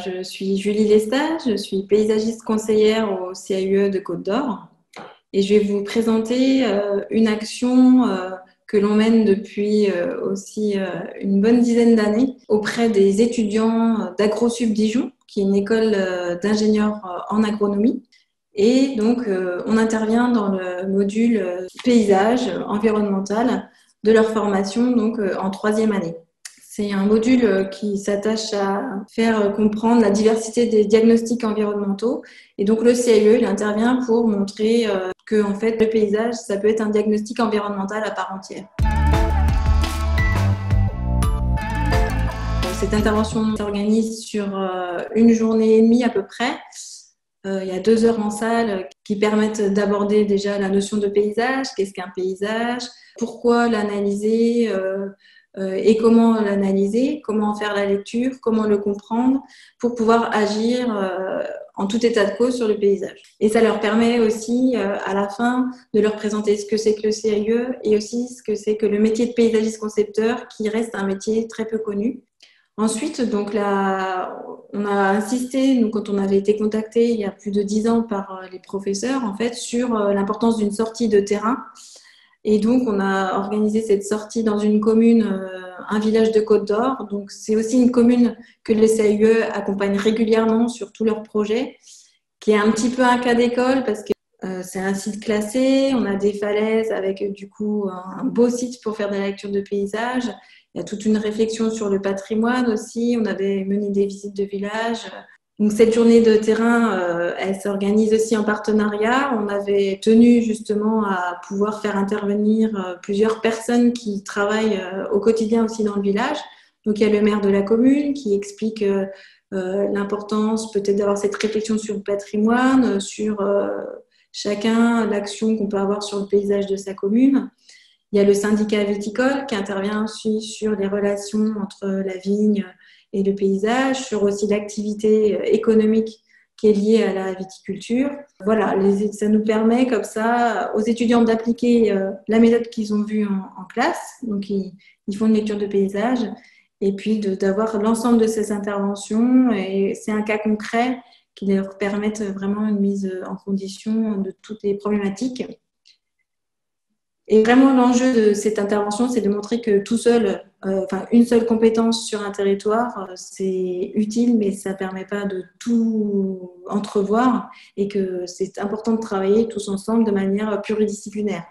Je suis Julie Lestat, je suis paysagiste conseillère au CAUE de Côte d'Or et je vais vous présenter une action que l'on mène depuis aussi une bonne dizaine d'années auprès des étudiants d'AgroSup Dijon, qui est une école d'ingénieurs en agronomie. Et donc, on intervient dans le module paysage environnemental de leur formation donc en troisième année. C'est un module qui s'attache à faire comprendre la diversité des diagnostics environnementaux. Et donc, le CAUE, il intervient pour montrer que, en fait, le paysage, ça peut être un diagnostic environnemental à part entière. Cette intervention s'organise sur une journée et demie à peu près. Il y a 2 heures en salle qui permettent d'aborder déjà la notion de paysage. Qu'est-ce qu'un paysage? Pourquoi l'analyser? Et comment l'analyser, comment en faire la lecture, comment le comprendre pour pouvoir agir en tout état de cause sur le paysage. Et ça leur permet aussi à la fin de leur présenter ce que c'est que le CAUE et aussi ce que c'est que le métier de paysagiste concepteur qui reste un métier très peu connu. Ensuite, donc là, on a insisté, nous, quand on avait été contacté il y a plus de 10 ans par les professeurs, en fait, sur l'importance d'une sortie de terrain. Et donc, on a organisé cette sortie dans une commune, un village de Côte d'Or. Donc, c'est aussi une commune que le CAUE accompagne régulièrement sur tous leurs projets, qui est un petit peu un cas d'école parce que c'est un site classé. On a des falaises avec, du coup, un beau site pour faire des lectures de paysages. Il y a toute une réflexion sur le patrimoine aussi. On avait mené des visites de village. Donc, cette journée de terrain, elle s'organise aussi en partenariat. On avait tenu justement à pouvoir faire intervenir plusieurs personnes qui travaillent au quotidien aussi dans le village. Donc, il y a le maire de la commune qui explique l'importance peut-être d'avoir cette réflexion sur le patrimoine, sur chacun l'action qu'on peut avoir sur le paysage de sa commune. Il y a le syndicat viticole qui intervient aussi sur les relations entre la vigne et le paysage, sur aussi l'activité économique qui est liée à la viticulture. Voilà, ça nous permet comme ça aux étudiants d'appliquer la méthode qu'ils ont vue en classe. Donc, ils font une lecture de paysage et puis d'avoir l'ensemble de ces interventions. Et c'est un cas concret qui leur permettent vraiment une mise en condition de toutes les problématiques. Et vraiment, l'enjeu de cette intervention, c'est de montrer que tout seul, une seule compétence sur un territoire, c'est utile, mais ça ne permet pas de tout entrevoir et que c'est important de travailler tous ensemble de manière pluridisciplinaire.